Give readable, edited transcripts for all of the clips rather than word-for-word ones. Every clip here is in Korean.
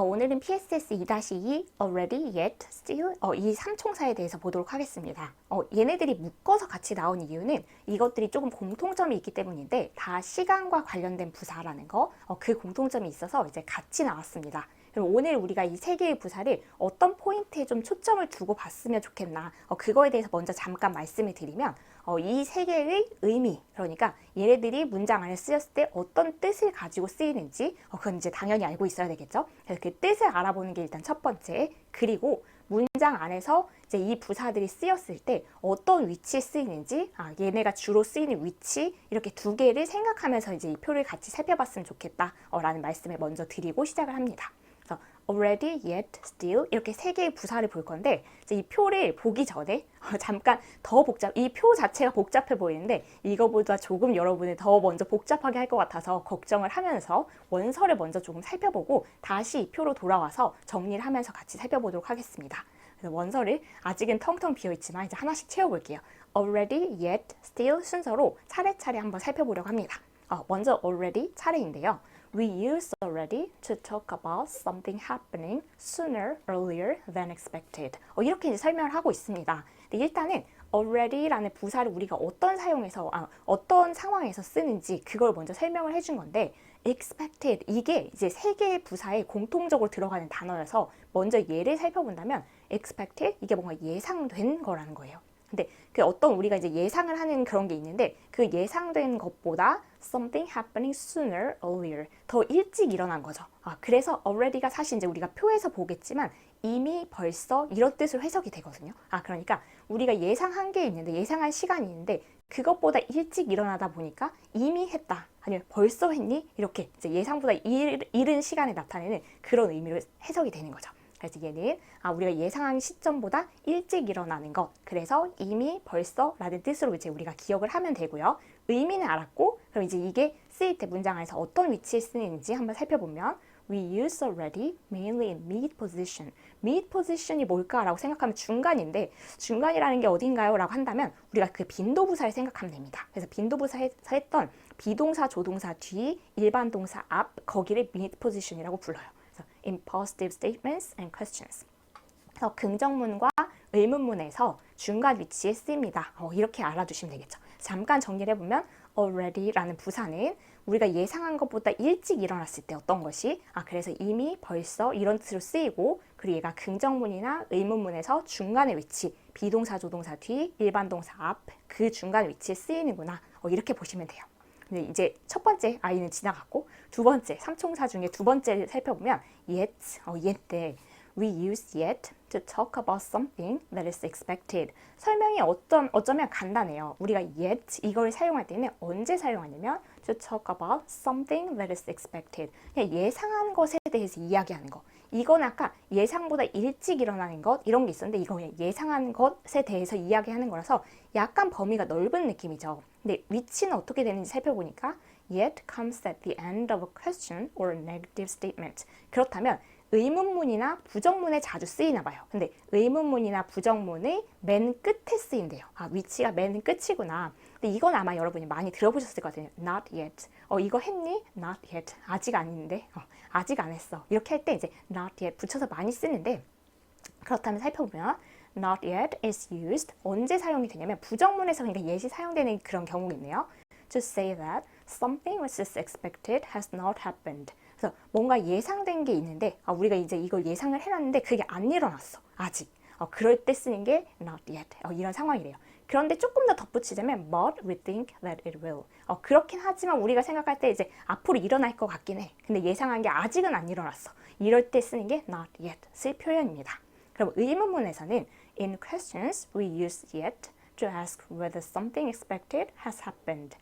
오늘은 PSS 2-2 already, yet, still 이 삼총사에 대해서 보도록 하겠습니다. 얘네들이 묶어서 같이 나온 이유는 이것들이 조금 공통점이 있기 때문인데 다 시간과 관련된 부사라는 거, 그 공통점이 있어서 이제 같이 나왔습니다. 그럼 오늘 우리가 이 세 개의 부사를 어떤 포인트에 좀 초점을 두고 봤으면 좋겠나, 그거에 대해서 먼저 잠깐 말씀을 드리면 이 세 개의 의미, 그러니까 얘네들이 문장 안에 쓰였을 때 어떤 뜻을 가지고 쓰이는지 그건 이제 당연히 알고 있어야 되겠죠. 그래서 그 뜻을 알아보는 게 일단 첫 번째. 그리고 문장 안에서 이제 이 부사들이 쓰였을 때 어떤 위치에 쓰이는지, 얘네가 주로 쓰이는 위치, 이렇게 두 개를 생각하면서 이제 이 표를 같이 살펴봤으면 좋겠다 라는 말씀을 먼저 드리고 시작을 합니다. 그래서 already, yet, still 이렇게 세 개의 부사를 볼 건데 이제 이 표를 보기 전에 잠깐 더 이 표 자체가 복잡해 보이는데 이거보다 조금 여러분을 더 먼저 복잡하게 할 것 같아서 걱정을 하면서 원서를 먼저 조금 살펴보고 다시 이 표로 돌아와서 정리를 하면서 같이 살펴보도록 하겠습니다. 그래서 원서를 아직은 텅텅 비어있지만 이제 하나씩 채워볼게요. already, yet, still 순서로 차례차례 한번 살펴보려고 합니다. 먼저 already 차례인데요. We use already to talk about something happening sooner, earlier than expected. 이렇게 이제 설명을 하고 있습니다. 근데 일단은 already라는 부사를 우리가 어떤 상황에서 쓰는지 그걸 먼저 설명을 해준 건데 expected 이게 이제 세 개의 부사에 공통적으로 들어가는 단어여서 먼저 얘를 살펴본다면 expected 이게 뭔가 예상된 거라는 거예요. 근데 그 어떤 우리가 이제 예상을 하는 그런 게 있는데 그 예상된 것보다 something happening sooner, earlier 더 일찍 일어난 거죠. 그래서 already가 사실 이제 우리가 표에서 보겠지만 이미 벌써 이런 뜻으로 해석이 되거든요. 그러니까 우리가 예상한 게 있는데 예상한 시간이 있는데 그것보다 일찍 일어나다 보니까 이미 했다 아니면 벌써 했니? 이렇게 이제 예상보다 이른 시간에 나타내는 그런 의미로 해석이 되는 거죠. 그래서 얘는 우리가 예상한 시점보다 일찍 일어나는 것, 그래서 이미 벌써 라는 뜻으로 이제 우리가 기억을 하면 되고요. 의미는 알았고 그럼 이제 이게 쓰일 때 문장 안에서 어떤 위치에 쓰이는지 한번 살펴보면 We use already mainly in mid position. mid position이 뭘까라고 생각하면 중간인데 중간이라는 게 어딘가요? 라고 한다면 우리가 그 빈도부사를 생각하면 됩니다. 그래서 빈도부사에서 했던 비동사, 조동사 뒤, 일반 동사 앞, 거기를 mid position이라고 불러요. in positive statements and questions. 그래서 긍정문과 의문문에서 중간 위치에 쓰입니다. 이렇게 알아두시면 되겠죠. 잠깐 정리를 해보면 already라는 부사는 우리가 예상한 것보다 일찍 일어났을 때 어떤 것이 그래서 이미 벌써 이런 뜻으로 쓰이고 그리고 얘가 긍정문이나 의문문에서 중간의 위치 비동사, 조동사 뒤, 일반 동사 앞 그 중간 위치에 쓰이는구나 이렇게 보시면 돼요. 근데 이제 첫 번째 I는 지나갔고 두 번째, 삼총사 중에 두 번째를 살펴보면 yet, yet 때 we use yet to talk about something that is expected. 설명이 어쩌면 간단해요. 우리가 yet 이걸 사용할 때는 언제 사용하냐면 to talk about something that is expected. 그냥 예상한 것에 대해서 이야기하는 거. 이건 아까 예상보다 일찍 일어나는 것 이런 게 있었는데 이거 그냥 예상한 것에 대해서 이야기하는 거라서 약간 범위가 넓은 느낌이죠. 근데 위치는 어떻게 되는지 살펴보니까 yet comes at the end of a question or a negative statement. 그렇다면 의문문이나 부정문에 자주 쓰이나 봐요. 근데 의문문이나 부정문의 맨 끝에 쓰인대요. 위치가 맨 끝이구나. 근데 이건 아마 여러분이 많이 들어보셨을 것 같아요. Not yet. 이거 했니? Not yet. 아직 아닌데. 아직 안 했어. 이렇게 할 때 이제 not yet 붙여서 많이 쓰는데 그렇다면 살펴보면 not yet is used. 언제 사용이 되냐면 부정문에서 그러니까 yet이 사용되는 그런 경우가 있네요. To say that something which is expected has not happened. 그래서 뭔가 예상된 게 있는데 우리가 이제 이걸 예상을 해놨는데 그게 안 일어났어. 아직. 그럴 때 쓰는 게 not yet. 이런 상황이래요. 그런데 조금 더 덧붙이자면 but we think that it will. 그렇긴 하지만 우리가 생각할 때 이제 앞으로 일어날 것 같긴 해. 근데 예상한 게 아직은 안 일어났어. 이럴 때 쓰는 게 not yet의 표현입니다. 그럼 의문문에서는 in questions we use yet to ask whether something expected has happened.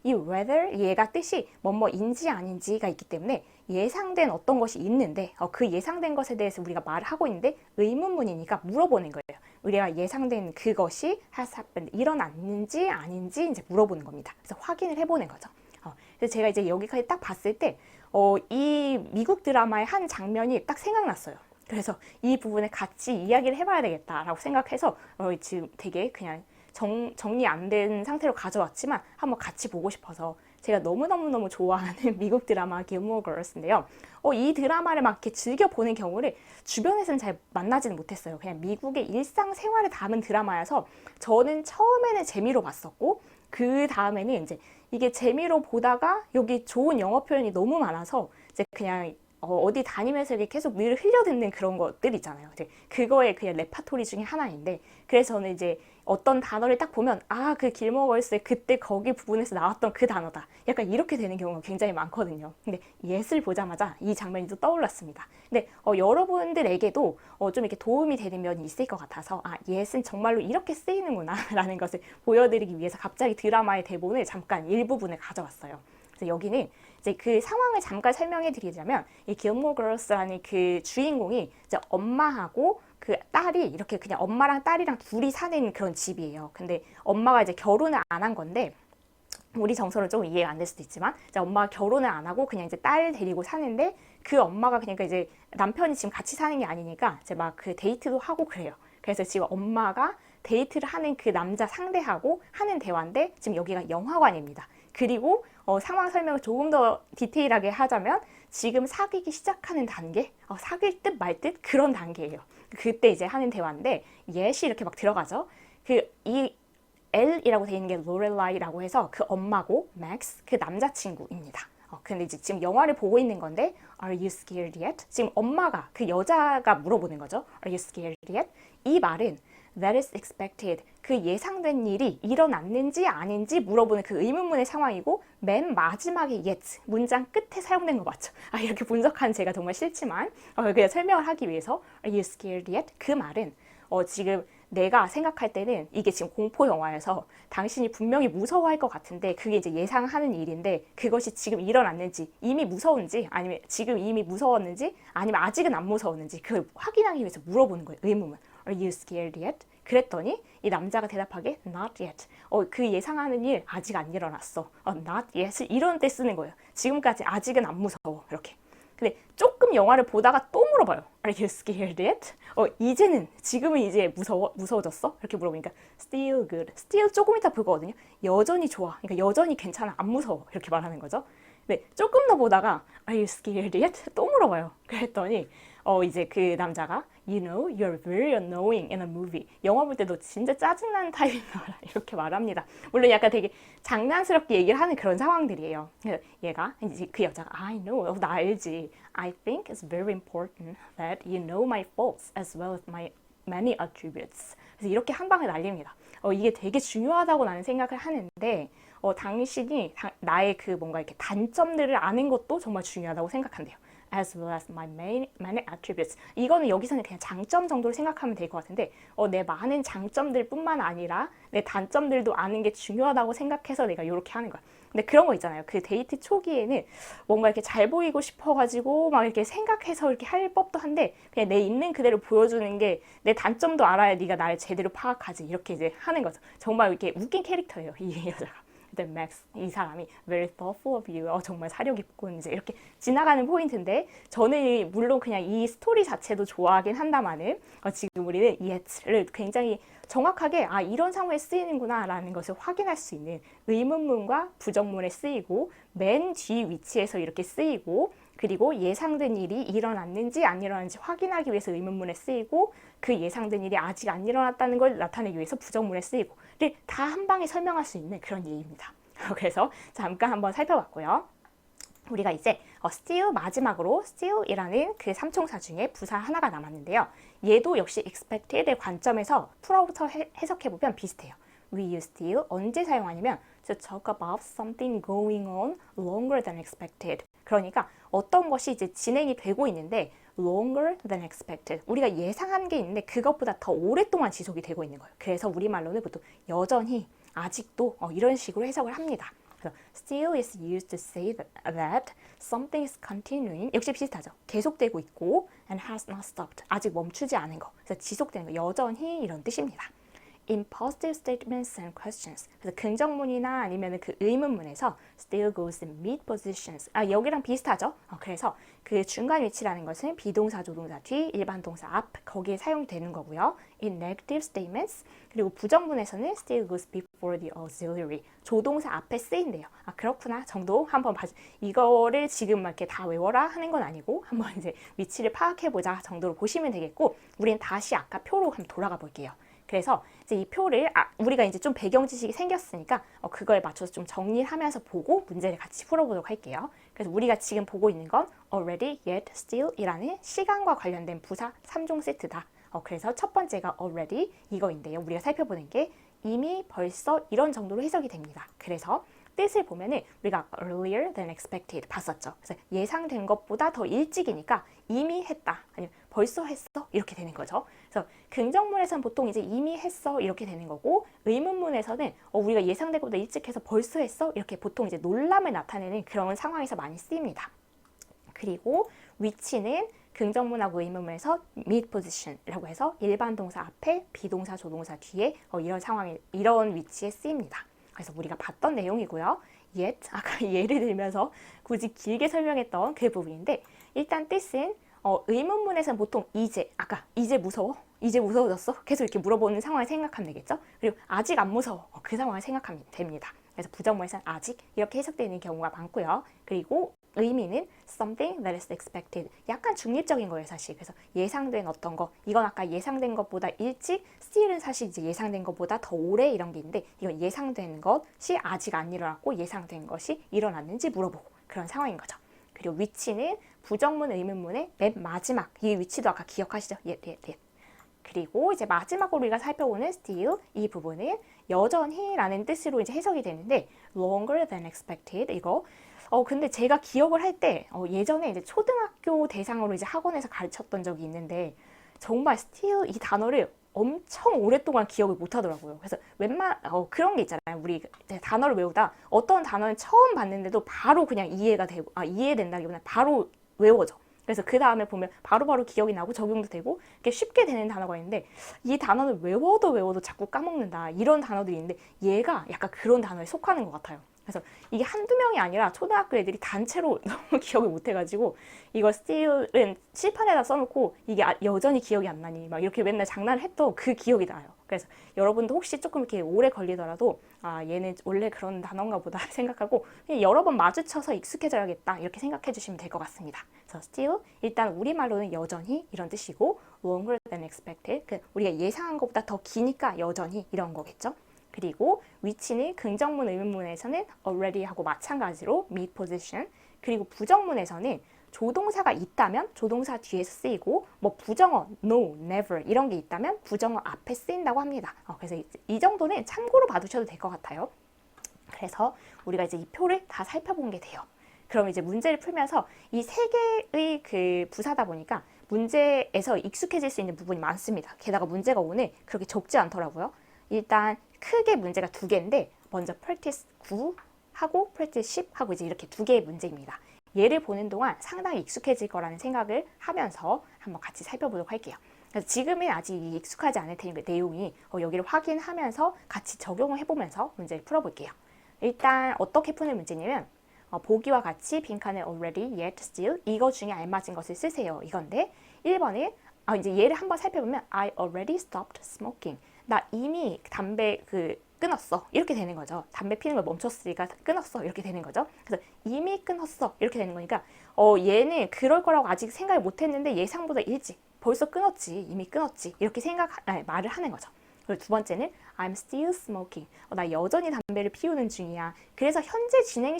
이 whether 얘가 뜻이 뭐뭐인지 아닌지가 있기 때문에 예상된 어떤 것이 있는데 그 예상된 것에 대해서 우리가 말을 하고 있는데 의문문이니까 물어보는 거예요. 우리가 예상된 그것이 has happened 일어났는지 아닌지 이제 물어보는 겁니다. 그래서 확인을 해보는 거죠. 그래서 제가 이제 여기까지 딱 봤을 때 이 미국 드라마의 한 장면이 딱 생각났어요. 그래서 이 부분에 같이 이야기를 해봐야 되겠다라고 생각해서 지금 되게 그냥 정리 안 된 상태로 가져왔지만 한번 같이 보고 싶어서 제가 너무너무너무 좋아하는 미국 드라마 Gilmore Girls인데요. 이 드라마를 막 이렇게 즐겨보는 경우를 주변에서는 잘 만나지는 못했어요. 그냥 미국의 일상생활을 담은 드라마여서 저는 처음에는 재미로 봤었고 그 다음에는 이제 이게 재미로 보다가 여기 좋은 영어 표현이 너무 많아서 이제 그냥 어디 다니면서 이렇게 계속 늘 흘려듣는 그런 것들 있잖아요. 이제 그거의 그냥 레파토리 중에 하나인데, 그래서 저는 이제 어떤 단어를 딱 보면 그 길모어 걸스의 그때 거기 부분에서 나왔던 그 단어다. 약간 이렇게 되는 경우가 굉장히 많거든요. 근데 옛을 보자마자 이 장면이 또 떠올랐습니다. 근데 여러분들에게도 좀 이렇게 도움이 되는 면이 있을 것 같아서 옛은 정말로 이렇게 쓰이는구나 라는 것을 보여드리기 위해서 갑자기 드라마의 대본을 잠깐 일부분을 가져왔어요. 그래서 여기는 이제 그 상황을 잠깐 설명해 드리자면 이 Gilmore Girls라는 그 주인공이 이제 엄마하고 그 딸이 이렇게 그냥 엄마랑 딸이랑 둘이 사는 그런 집이에요. 근데 엄마가 이제 결혼을 안 한 건데 우리 정서는 좀 이해가 안 될 수도 있지만 이제 엄마가 결혼을 안 하고 그냥 이제 딸 데리고 사는데 그 엄마가 그러니까 이제 남편이 지금 같이 사는 게 아니니까 이제 막 그 데이트도 하고 그래요. 그래서 지금 엄마가 데이트를 하는 그 남자 상대하고 하는 대화인데 지금 여기가 영화관입니다. 그리고 상황 설명을 조금 더 디테일하게 하자면 지금 사귀기 시작하는 단계, 사귈 듯 말 듯 그런 단계예요. 그때 이제 하는 대화인데 예시 이렇게 막 들어가죠. 이 L이라고 돼 있는 게 로렐라이라고 해서 그 엄마고 맥스 그 남자친구입니다. 근데 이제 지금 영화를 보고 있는 건데 Are you scared yet? 지금 엄마가 그 여자가 물어보는 거죠. Are you scared yet? 이 말은 That is expected. 그 예상된 일이 일어났는지 아닌지 물어보는 그 의문문의 상황이고 맨 마지막에 yet 문장 끝에 사용된 거 맞죠? 이렇게 분석한 제가 정말 싫지만 그냥 설명을 하기 위해서 Are you scared yet? 그 말은 지금 내가 생각할 때는 이게 지금 공포 영화여서 당신이 분명히 무서워할 것 같은데 그게 이제 예상하는 일인데 그것이 지금 일어났는지 이미 무서운지 아니면 지금 이미 무서웠는지 아니면 아직은 안 무서웠는지 그걸 확인하기 위해서 물어보는 거예요. 의문문. Are you scared yet? 그랬더니 이 남자가 대답하게 Not yet. 그 예상하는 일 아직 안 일어났어. Not yet. 이런 때 쓰는 거예요. 지금까지 아직은 안 무서워. 이렇게. 근데 조금 영화를 보다가 또 물어봐요. Are you scared yet? 지금은 이제 무서워졌어? 이렇게 물어보니까 still good. still 조금 이따 볼 거거든요. 여전히 좋아. 그러니까 여전히 괜찮아. 안 무서워. 이렇게 말하는 거죠. 근데 조금 더 보다가 Are you scared yet? 또 물어봐요. 그랬더니 이제 그 남자가 You know, you're very annoying in a movie. 영화 볼 때 너 진짜 짜증나는 타입인 거라 이렇게 말합니다. 물론 약간 되게 장난스럽게 얘기를 하는 그런 상황들이에요. 얘가 이제 그 여자가 I know, 나 알지. I think it's very important that you know my faults as well as my many attributes. 그래서 이렇게 한 방에 날립니다. 이게 되게 중요하다고 나는 생각을 하는데 당신이 나의 그 뭔가 이렇게 단점들을 아는 것도 정말 중요하다고 생각한대요. As well as my many attributes. 이거는 여기서는 그냥 장점 정도로 생각하면 될 것 같은데 내 많은 장점들 뿐만 아니라 내 단점들도 아는 게 중요하다고 생각해서 내가 이렇게 하는 거야. 근데 그런 거 있잖아요. 그 데이트 초기에는 뭔가 이렇게 잘 보이고 싶어가지고 막 이렇게 생각해서 이렇게 할 법도 한데 그냥 내 있는 그대로 보여주는 게 내 단점도 알아야 네가 나를 제대로 파악하지. 이렇게 이제 하는 거죠. 정말 이렇게 웃긴 캐릭터예요. 이 여자가. 근데 맥스 이 사람이 very thoughtful of you. 정말 사려 깊군. 이제 이렇게 지나가는 포인트인데 저는 물론 그냥 이 스토리 자체도 좋아하긴 한다마는 지금 우리는 yet를 굉장히 정확하게 이런 상황에 쓰이는구나 라는 것을 확인할 수 있는 의문문과 부정문에 쓰이고 맨 뒤 위치에서 이렇게 쓰이고 그리고 예상된 일이 일어났는지 안 일어났는지 확인하기 위해서 의문문에 쓰이고 그 예상된 일이 아직 안 일어났다는 걸 나타내기 위해서 부정문에 쓰이고를 다 한 방에 설명할 수 있는 그런 예입니다. 그래서 잠깐 한번 살펴봤고요. 우리가 이제 still 마지막으로 still이라는 그 삼총사 중에 부사 하나가 남았는데요. 얘도 역시 expected의 관점에서 풀어부터 해석해보면 비슷해요. We use still 언제 사용하냐면 to talk about something going on longer than expected. 그러니까 어떤 것이 이제 진행이 되고 있는데 longer than expected. 우리가 예상한 게 있는데 그것보다 더 오랫동안 지속이 되고 있는 거예요. 그래서 우리말로는 보통 여전히, 아직도 이런 식으로 해석을 합니다. 그래서 still is used to say that something is continuing. 역시 비슷하죠. 계속되고 있고 and has not stopped. 아직 멈추지 않은 거. 그래서 지속되는 거, 여전히 이런 뜻입니다. In positive statements and questions. 그래서 긍정문이나 아니면 그 의문문에서 still goes in mid positions. 여기랑 비슷하죠. 그래서 그 중간 위치라는 것은 비동사, 조동사 뒤, 일반 동사 앞 거기에 사용되는 거고요. In negative statements. 그리고 부정문에서는 still goes before for the auxiliary. 조동사 앞에 쓰인대요. 아, 그렇구나 정도 한번 봐. 이거를 지금 막 이렇게 다 외워라 하는 건 아니고 한번 이제 위치를 파악해보자 정도로 보시면 되겠고, 우린 다시 아까 표로 한번 돌아가 볼게요. 그래서 이제 이 표를 우리가 이제 좀 배경 지식이 생겼으니까 그거에 맞춰서 좀 정리를 하면서 보고 문제를 같이 풀어보도록 할게요. 그래서 우리가 지금 보고 있는 건 already, yet, still 이라는 시간과 관련된 부사 3종 세트다. 그래서 첫 번째가 already 이거인데요. 우리가 살펴보는 게 이미, 벌써 이런 정도로 해석이 됩니다. 그래서 뜻을 보면은 우리가 earlier than expected 봤었죠. 그래서 예상된 것보다 더 일찍이니까 이미 했다, 아니면 벌써 했어 이렇게 되는 거죠. 그래서 긍정문에서는 보통 이제 이미 했어 이렇게 되는 거고, 의문문에서는 우리가 예상된 것보다 일찍 해서 벌써 했어 이렇게 보통 이제 놀람을 나타내는 그런 상황에서 많이 쓰입니다. 그리고 위치는 긍정문하고 의문문에서 mid position이라고 해서 일반 동사 앞에 비동사 조동사 뒤에 이런 상황에 이런 위치에 쓰입니다. 그래서 우리가 봤던 내용이고요. yet, 아까 예를 들면서 굳이 길게 설명했던 그 부분인데, 일단 뜻은 의문문에서는 보통 이제, 아까 이제 무서워? 이제 무서워졌어? 계속 이렇게 물어보는 상황을 생각하면 되겠죠? 그리고 아직 안 무서워? 그 상황을 생각하면 됩니다. 그래서 부정문에서는 아직 이렇게 해석되는 경우가 많고요. 그리고 의미는 something that is expected. 약간 중립적인 거예요, 사실. 그래서 예상된 어떤 거, 이건 아까 예상된 것보다 일찍, still은 사실 이제 예상된 것보다 더 오래 이런 게 있는데, 이건 예상된 것이 아직 안 일어났고 예상된 것이 일어났는지 물어보고 그런 상황인 거죠. 그리고 위치는 부정문, 의문문의 맨 마지막, 이 위치도 아까 기억하시죠? 그리고 이제 마지막으로 우리가 살펴보는 still, 이 부분은 여전히 라는 뜻으로 이제 해석이 되는데, longer than expected 이거 근데 제가 기억을 할 때 예전에 이제 초등학교 대상으로 이제 학원에서 가르쳤던 적이 있는데, 정말 still 이 단어를 엄청 오랫동안 기억을 못 하더라고요. 그래서 그런 게 있잖아요. 우리 단어를 외우다 어떤 단어는 처음 봤는데도 바로 그냥 이해가 되고, 이해된다기보다 바로 외워져. 그래서 그 다음에 보면 바로바로 기억이 나고 적용도 되고 이렇게 쉽게 되는 단어가 있는데, 이 단어를 외워도 자꾸 까먹는다 이런 단어들이 있는데, 얘가 약간 그런 단어에 속하는 것 같아요. 그래서 이게 한두 명이 아니라 초등학교 애들이 단체로 너무 기억을 못해가지고, 이거 still은 칠판에다 써놓고 이게 여전히 기억이 안 나니 막 이렇게 맨날 장난을 했던 그 기억이 나요. 그래서 여러분도 혹시 조금 이렇게 오래 걸리더라도 얘는 원래 그런 단어인가 보다 생각하고 그냥 여러 번 마주쳐서 익숙해져야겠다 이렇게 생각해 주시면 될 것 같습니다. 그래서 still 일단 우리말로는 여전히 이런 뜻이고, longer than expected 우리가 예상한 것보다 더 기니까 여전히 이런 거겠죠. 그리고 위치는 긍정문, 의문문에서는 already 하고 마찬가지로 mid position, 그리고 부정문에서는 조동사가 있다면 조동사 뒤에서 쓰이고, 뭐 부정어 no, never 이런 게 있다면 부정어 앞에 쓰인다고 합니다. 그래서 이 정도는 참고로 봐두셔도 될 것 같아요. 그래서 우리가 이제 이 표를 다 살펴본 게 돼요. 그럼 이제 문제를 풀면서 이 세 개의 그 부사다 보니까 문제에서 익숙해질 수 있는 부분이 많습니다. 게다가 문제가 오늘 그렇게 적지 않더라고요. 일단 크게 문제가 두 개인데, 먼저 practice 9 하고 practice 10 하고 이제 이렇게 두 개의 문제입니다. 얘를 보는 동안 상당히 익숙해질 거라는 생각을 하면서 한번 같이 살펴보도록 할게요. 그래서 지금은 아직 익숙하지 않을 테니까 내용이 여기를 확인하면서 같이 적용을 해보면서 문제를 풀어볼게요. 일단 어떻게 푸는 문제냐면, 보기와 같이 빈칸에 already, yet, still 이거 중에 알맞은 것을 쓰세요 이건데, 1번은 이제 얘를 한번 살펴보면 I already stopped smoking. 나 이미 담배 끊었어 이렇게 되는 거죠. 담배 피는 걸 멈췄으니까 끊었어 이렇게 되는 거죠. 그래서 이미 끊었어 이렇게 되는 거니까 얘는 그럴 거라고 아직 생각을 못 했는데 예상보다 일찍 벌써 끊었지, 이미 끊었지 이렇게 말을 하는 거죠. 그리고 두 번째는 I'm still smoking. 나 여전히 담배를 피우는 중이야. 그래서 현재 진행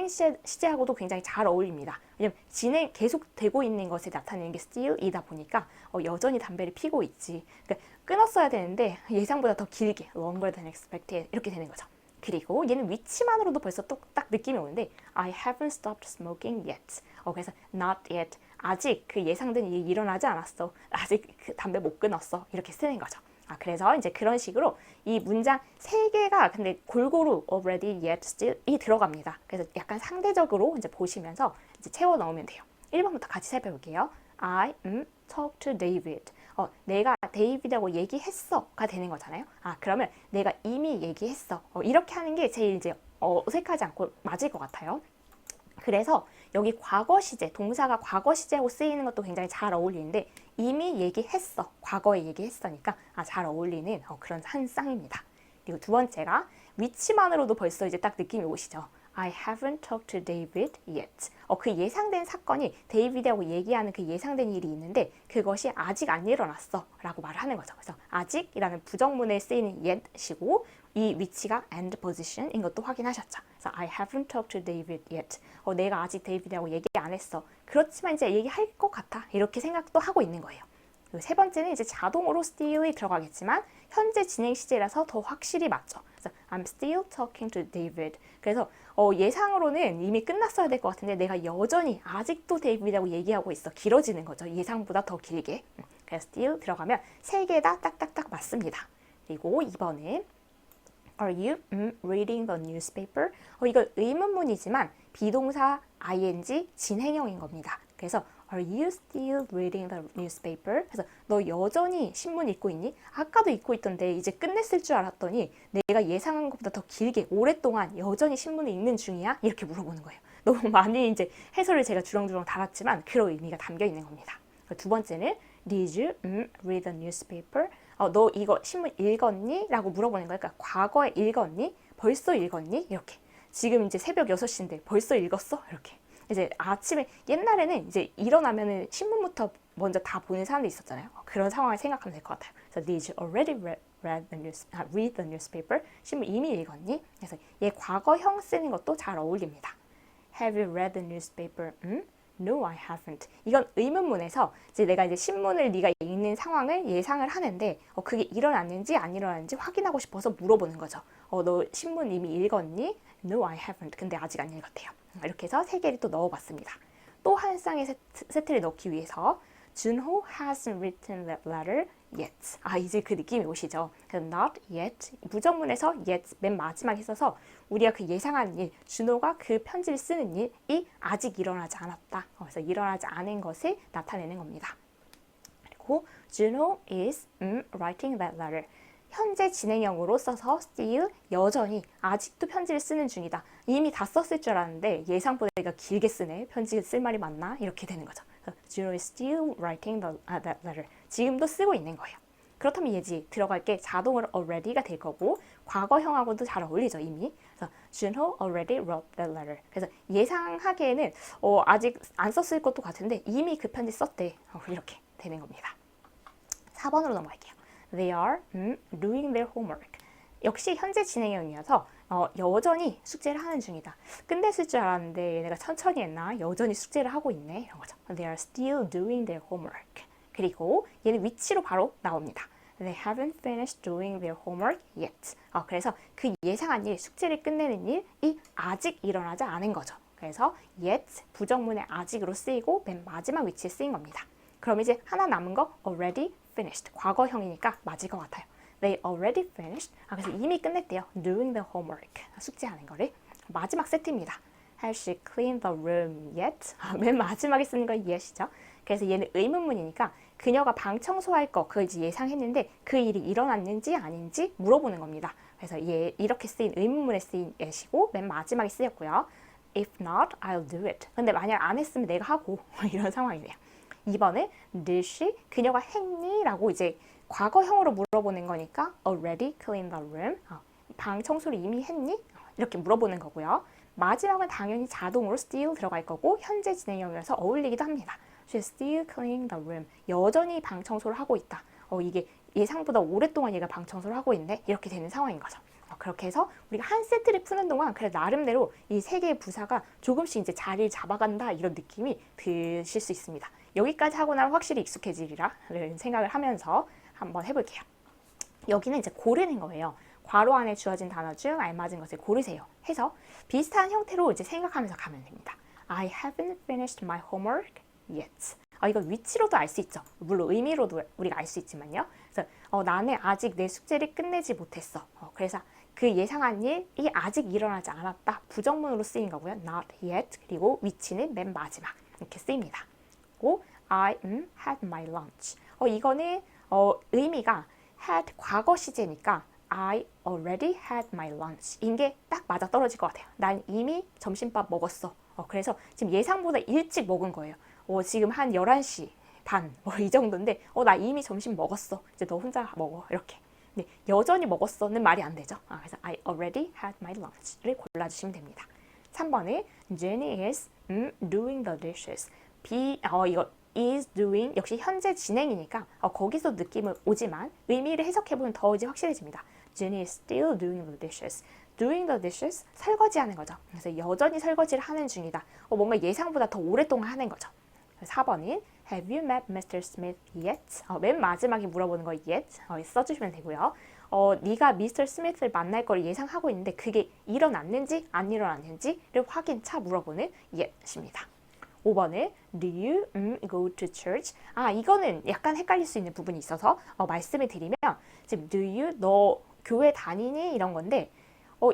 시제하고도 굉장히 잘 어울립니다. 왜냐면 계속 되고 있는 것을 나타내는 게 still이다 보니까 여전히 담배를 피고 있지. 그러니까 끊었어야 되는데 예상보다 더 길게 longer than expected 이렇게 되는 거죠. 그리고 얘는 위치만으로도 벌써 딱 느낌이 오는데 I haven't stopped smoking yet. 그래서 not yet. 아직 그 예상된 일이 일어나지 않았어. 아직 그 담배 못 끊었어. 이렇게 쓰는 거죠. 그래서 이제 그런 식으로 이 문장 세 개가 근데 골고루 already, yet, still이 들어갑니다. 그래서 약간 상대적으로 이제 보시면서 이제 채워 넣으면 돼요. 1번부터 같이 살펴볼게요. I talk to David. 내가 데이비드하고 얘기했어가 되는 거잖아요. 그러면 내가 이미 얘기했어. 이렇게 하는 게 제일 이제 어색하지 않고 맞을 것 같아요. 그래서 여기 과거 시제, 동사가 과거 시제하고 쓰이는 것도 굉장히 잘 어울리는데, 이미 얘기했어, 과거에 얘기했으니까 잘 어울리는 그런 한 쌍입니다. 그리고 두 번째가 위치만으로도 벌써 이제 딱 느낌이 오시죠. I haven't talked to David yet. 그 예상된 사건이 데이비드하고 얘기하는 그 예상된 일이 있는데 그것이 아직 안 일어났어 라고 말을 하는 거죠. 그래서 아직이라는 부정문에 쓰이는 yet이고 이 위치가 and position인 것도 확인하셨죠. 그래서 I haven't talked to David yet. 내가 아직 데이비드하고 얘기 안 했어. 그렇지만 이제 얘기할 것 같아. 이렇게 생각도 하고 있는 거예요. 그리고 세 번째는 이제 자동으로 still이 들어가겠지만 현재 진행 시제라서 더 확실히 맞죠. 그래서 I'm still talking to David. 그래서 예상으로는 이미 끝났어야 될 것 같은데 내가 여전히 아직도 데이비드하고 얘기하고 있어. 길어지는 거죠. 예상보다 더 길게. 그래서 still 들어가면 세 개 다 딱딱딱 맞습니다. 그리고 2번은 Are you reading the newspaper? 이거 의문문이지만 비동사 ing 진행형인 겁니다. 그래서 Are you still reading the newspaper? 그래서 너 여전히 신문 읽고 있니? 아까도 읽고 있던데 이제 끝냈을 줄 알았더니 내가 예상한 것보다 더 길게 오랫동안 여전히 신문을 읽는 중이야? 이렇게 물어보는 거예요. 너무 많이 이제 해설을 제가 주렁주렁 달았지만 그런 의미가 담겨 있는 겁니다. 두 번째는 Did you read the newspaper? 너 이거 신문 읽었니? 라고 물어보는 거예요. 그러니까 과거에 읽었니? 벌써 읽었니? 이렇게. 지금 이제 새벽 6시인데 벌써 읽었어? 이렇게. 이제 아침에 옛날에는 이제 일어나면은 신문부터 먼저 다 보는 사람도 있었잖아요. 그런 상황을 생각하면 될 것 같아요. 그래서 Did you already read the newspaper? 신문 이미 읽었니? 그래서 얘 과거형 쓰는 것도 잘 어울립니다. Have you read the newspaper? No, I haven't. 이건 의문문에서 이제 내가 이제 신문을 네가 읽는 상황을 예상을 하는데 그게 일어났는지 안 일어났는지 확인하고 싶어서 물어보는 거죠. 너 신문 이미 읽었니? No, I haven't. 근데 아직 안 읽었대요. 이렇게 해서 세 개를 또 넣어봤습니다. 또 한 쌍의 세트를 넣기 위해서 준호 hasn't written that letter yet. 이제 그 느낌이 오시죠? not yet. 부정문에서 yet 맨 마지막에 있어서 우리가 그 예상한 일, 준호가 그 편지를 쓰는 일이 아직 일어나지 않았다. 그래서 일어나지 않은 것을 나타내는 겁니다. 그리고 준호 is writing that letter. 현재 진행형으로 써서 still 여전히 아직도 편지를 쓰는 중이다. 이미 다 썼을 줄 알았는데 예상보다 내가 길게 쓰네. 편지 쓸 말이 많나? 이렇게 되는 거죠. Juno is still writing that letter. 지금도 쓰고 있는 거예요. 그렇다면 예지 들어갈 게 자동으로 already가 될 거고 과거형하고도 잘 어울리죠 이미. 그래서 Juno already wrote that letter. 그래서 예상하기에는 아직 안 썼을 것도 같은데 이미 그 편지 썼대. 이렇게 되는 겁니다. 4번으로 넘어갈게요. They are doing their homework. 역시 현재 진행형이어서 여전히 숙제를 하는 중이다. 끝냈을 줄 알았는데 얘네가 천천히 했나? 여전히 숙제를 하고 있네. 이런 거죠. They are still doing their homework. 그리고 얘는 위치로 바로 나옵니다. They haven't finished doing their homework yet. 그래서 그 예상한 일, 숙제를 끝내는 일이 아직 일어나지 않은 거죠. 그래서 yet 부정문의 아직으로 쓰이고 맨 마지막 위치에 쓰인 겁니다. 그럼 이제 하나 남은 거 already finished. 과거형이니까 맞을 것 같아요. They already finished. 그래서 이미 끝냈대요. Doing the homework. 숙제하는 거를. 마지막 세트입니다. Has she cleaned the room yet? 맨 마지막에 쓰는 건 yet이죠. 그래서 얘는 의문문이니까 그녀가 방 청소할 거 그걸 이제 예상했는데 그 일이 일어났는지 아닌지 물어보는 겁니다. 그래서 얘 이렇게 쓰인 의문문에 쓰인 yet이고 맨 마지막에 쓰였고요. If not, I'll do it. 근데 만약 안 했으면 내가 하고 이런 상황이네요. 2번은 did she? 그녀가 했니? 라고 이제 과거형으로 물어보는 거니까 already cleaned the room. 방 청소를 이미 했니? 이렇게 물어보는 거고요. 마지막은 당연히 자동으로 still 들어갈 거고 현재 진행형이라서 어울리기도 합니다. She's still cleaning the room. 여전히 방 청소를 하고 있다. 이게 예상보다 오랫동안 얘가 방 청소를 하고 있네. 이렇게 되는 상황인 거죠. 그렇게 해서 우리가 한 세트를 푸는 동안 그래 나름대로 이 세 개의 부사가 조금씩 이제 자리를 잡아간다 이런 느낌이 드실 수 있습니다. 여기까지 하고 나면 확실히 익숙해지리라 생각을 하면서 한번 해볼게요. 여기는 이제 고르는 거예요. 괄호 안에 주어진 단어 중 알맞은 것을 고르세요. 해서 비슷한 형태로 이제 생각하면서 가면 됩니다. I haven't finished my homework yet. 이거 위치로도 알 수 있죠. 물론 의미로도 우리가 알 수 있지만요. 그래서 나는 아직 내 숙제를 끝내지 못했어. 그래서 그 예상한 일이 아직 일어나지 않았다. 부정문으로 쓰인 거고요. Not yet. 그리고 위치는 맨 마지막. 이렇게 쓰입니다. 그리고 I had my lunch. 이거는 의미가 had 과거 시제니까 I already had my lunch. 이게 딱 맞아 떨어질 것 같아요. 난 이미 점심밥 먹었어. 그래서 지금 예상보다 일찍 먹은 거예요. 지금 한 11시 반 이 정도인데 나 이미 점심 먹었어. 이제 너 혼자 먹어. 이렇게. 네, 여전히 먹었어는 말이 안 되죠. 그래서 I already had my lunch를 골라주시면 됩니다. 3번에 Jenny is doing the dishes. 이거 is doing 역시 현재 진행이니까 거기서 느낌은 오지만 의미를 해석해보면 더 이제 확실해집니다. Jenny is still doing the dishes. Doing the dishes, 설거지하는 거죠. 그래서 여전히 설거지를 하는 중이다. 뭔가 예상보다 더 오랫동안 하는 거죠. 4번은 Have you met Mr. Smith yet? 맨 마지막에 물어보는 거 yet 써주시면 되고요. 네가 미스터 스미스를 만날 걸 예상하고 있는데 그게 일어났는지 안 일어났는지를 확인차 물어보는 yet입니다. 5번에 Do you go to church? 이거는 약간 헷갈릴 수 있는 부분이 있어서 말씀을 드리면 지금 Do you 너 교회 다니니? 이런 건데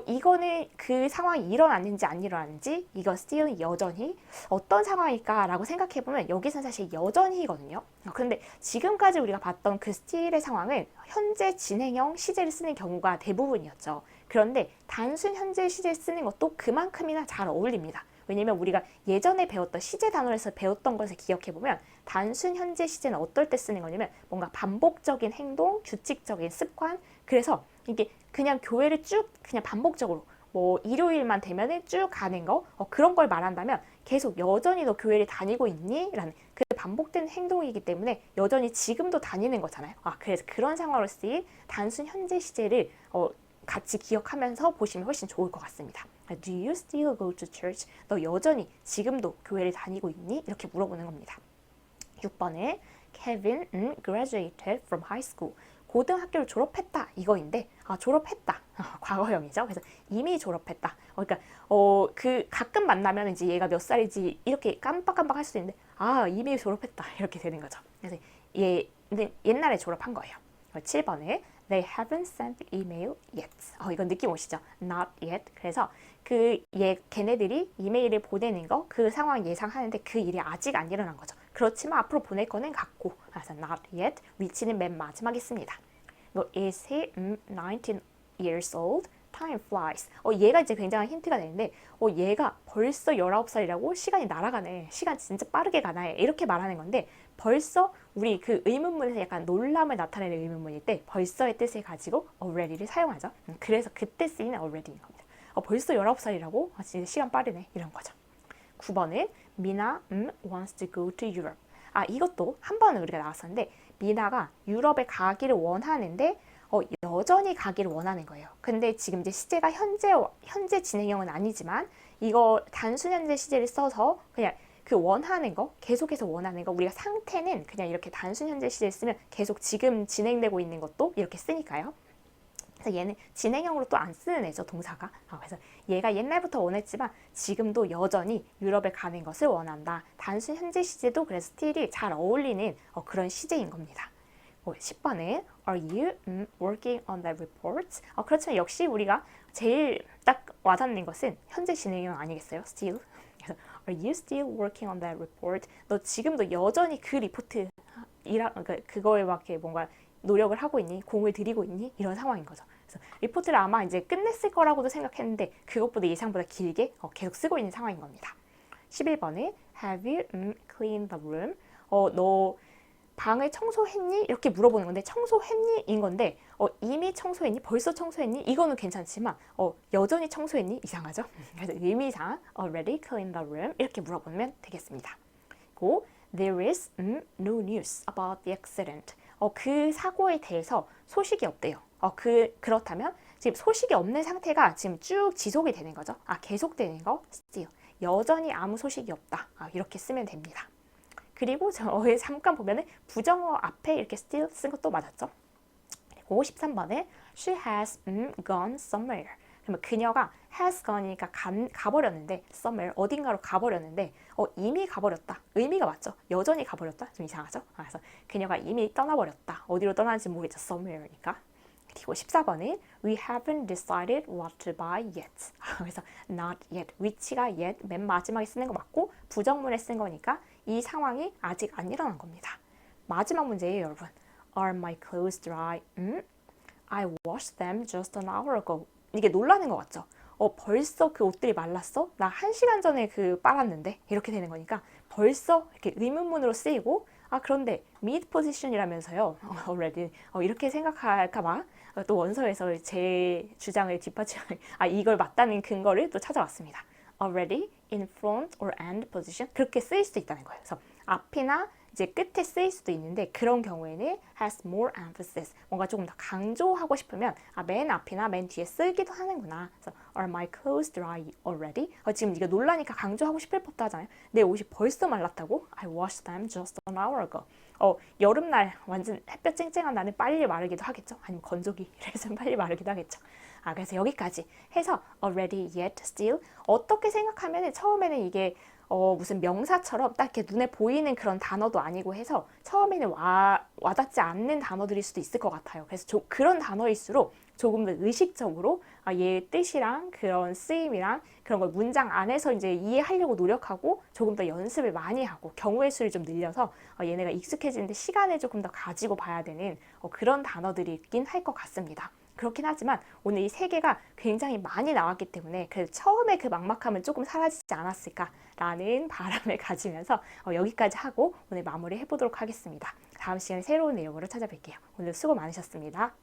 이거는 그 상황이 일어났는지 안 일어났는지 이거 still 여전히 어떤 상황일까라고 생각해보면 여기서는 사실 여전히거든요. 그런데 지금까지 우리가 봤던 그 still의 상황은 현재 진행형 시제를 쓰는 경우가 대부분이었죠. 그런데 단순 현재 시제를 쓰는 것도 그만큼이나 잘 어울립니다. 왜냐면 우리가 예전에 배웠던 시제 단원에서 배웠던 것을 기억해보면 단순 현재 시제는 어떨 때 쓰는 거냐면 뭔가 반복적인 행동, 규칙적인 습관, 그래서 이게 그냥 교회를 쭉 그냥 반복적으로 뭐 일요일만 되면은 쭉 가는 거 그런 걸 말한다면 계속 여전히 너 교회를 다니고 있니? 라는 그 반복된 행동이기 때문에 여전히 지금도 다니는 거잖아요. 그래서 그런 상황으로 쓰인 단순 현재 시제를 같이 기억하면서 보시면 훨씬 좋을 것 같습니다. Do you still go to church? 너 여전히 지금도 교회를 다니고 있니? 이렇게 물어보는 겁니다. 6번에 Kevin graduated from high school. 고등학교를 졸업했다 이거인데 졸업했다 과거형이죠. 그래서 이미 졸업했다. 그러니까 그 가끔 만나면 이제 얘가 몇 살이지 이렇게 깜빡깜빡 할 수도 있는데 이미 졸업했다 이렇게 되는 거죠. 그래서 얘는 옛날에 졸업한 거예요. 7번에 They haven't sent email yet. 이건 느낌 오시죠? Not yet. 그래서 걔네들이 이메일을 보내는 거 그 상황 예상하는데 그 일이 아직 안 일어난 거죠. 그렇지만 앞으로 보낼 거는 같고. 그래서 not yet. 위치는 맨 마지막에 있습니다. Is he 19 years old? Time flies. 얘가 이제 굉장한 힌트가 되는데 얘가 벌써 19살이라고 시간이 날아가네. 시간 진짜 빠르게 가네. 이렇게 말하는 건데 벌써 우리 그 의문문에서 약간 놀람을 나타내는 의문문일 때 벌써의 뜻을 가지고 already를 사용하죠. 그래서 그때 쓰이는 already인 겁니다. 벌써 19살이라고? 진짜 시간 빠르네. 이런 거죠. 9번은 미나 wants to go to Europe. 이것도 한 번은 우리가 나왔었는데 미나가 유럽에 가기를 원하는데 여전히 가기를 원하는 거예요. 근데 지금 이제 시제가 현재 진행형은 아니지만 이거 단순 현재 시제를 써서 그냥 그 원하는 거, 계속해서 원하는 거, 우리가 상태는 그냥 이렇게 단순 현재 시제를 쓰면 계속 지금 진행되고 있는 것도 이렇게 쓰니까요. 그래서 얘는 진행형으로 또 안 쓰는 애죠, 동사가. 그래서 얘가 옛날부터 원했지만 지금도 여전히 유럽에 가는 것을 원한다. 단순 현재 시제도 그래서 스틸이 잘 어울리는 그런 시제인 겁니다. 10번에 Are you working on that report? 그렇지만 역시 우리가 제일 딱 와닿는 것은 현재 진행형 아니겠어요? Still. 그래서 Are you still working on that report? 너 지금도 여전히 그 리포트 그거에 맞게 뭔가 노력을 하고 있니? 공을 들이고 있니? 이런 상황인 거죠. 그래서 리포트를 아마 이제 끝냈을 거라고도 생각했는데 그것보다 예상보다 길게 계속 쓰고 있는 상황인 겁니다. 11번에 Have you cleaned the room? 너 방을 청소했니? 이렇게 물어보는 건데 청소했니? 인 건데 이미 청소했니? 벌써 청소했니? 이거는 괜찮지만 여전히 청소했니? 이상하죠? 그래서 의미상 already cleaned the room 이렇게 물어보면 되겠습니다. 그리고 There is no news about the accident. 그 사고에 대해서 소식이 없대요. 그렇다면 지금 소식이 없는 상태가 지금 쭉 지속이 되는 거죠. 계속되는 거 still. 여전히 아무 소식이 없다. 이렇게 쓰면 됩니다. 그리고 저의 잠깐 보면은 부정어 앞에 이렇게 still 쓴 것도 맞았죠. 그리고 53번에 She has gone somewhere. 그러면 그녀가 has gone이니까 가버렸는데 somewhere 어딘가로 가버렸는데 이미 가버렸다. 의미가 맞죠? 여전히 가버렸다. 좀 이상하죠? 그래서 그녀가 이미 떠나버렸다. 어디로 떠나는지 모르겠죠. somewhere니까. 그리고 14번은 We haven't decided what to buy yet. 그래서 not yet. 위치가 yet 맨 마지막에 쓰는 거 맞고 부정문에 쓴 거니까 이 상황이 아직 안 일어난 겁니다. 마지막 문제예요, 여러분. Are my clothes dry? I washed them just an hour ago. 이게 놀라는 것 같죠? 벌써 그 옷들이 말랐어? 나 1시간 전에 빨았는데? 이렇게 되는 거니까 벌써 이렇게 의문문으로 쓰이고 그런데 mid position이라면서요. already 이렇게 생각할까봐 또 원서에서 제 주장을 이걸 맞다는 근거를 또 찾아왔습니다. already in front or end position 그렇게 쓰일 수도 있다는 거예요. 그래서 앞이나 이제 끝에 쓰일 수도 있는데 그런 경우에는 has more emphasis 뭔가 조금 더 강조하고 싶으면 맨 앞이나 맨 뒤에 쓰기도 하는구나. 그래서 are my clothes dry already? 지금 이거 놀라니까 강조하고 싶을 법도 하잖아요. 내 옷이 벌써 말랐다고? I washed them just an hour ago. 여름날 완전 햇볕 쨍쨍한 날은 빨리 마르기도 하겠죠. 아니면 건조기 이래서 빨리 마르기도 하겠죠. 그래서 여기까지 해서 already, yet, still 어떻게 생각하면 처음에는 이게 무슨 명사처럼 딱 이렇게 눈에 보이는 그런 단어도 아니고 해서 처음에는 와닿지 않는 단어들일 수도 있을 것 같아요. 그래서 그런 단어일수록 조금 더 의식적으로 얘의 뜻이랑 그런 쓰임이랑 그런 걸 문장 안에서 이제 이해하려고 노력하고 조금 더 연습을 많이 하고 경우의 수를 좀 늘려서 얘네가 익숙해지는데 시간을 조금 더 가지고 봐야 되는 그런 단어들이 있긴 할 것 같습니다. 그렇긴 하지만 오늘 이 세 개가 굉장히 많이 나왔기 때문에 그래도 처음에 그 막막함은 조금 사라지지 않았을까라는 바람을 가지면서 여기까지 하고 오늘 마무리 해보도록 하겠습니다. 다음 시간에 새로운 내용으로 찾아뵐게요. 오늘 수고 많으셨습니다.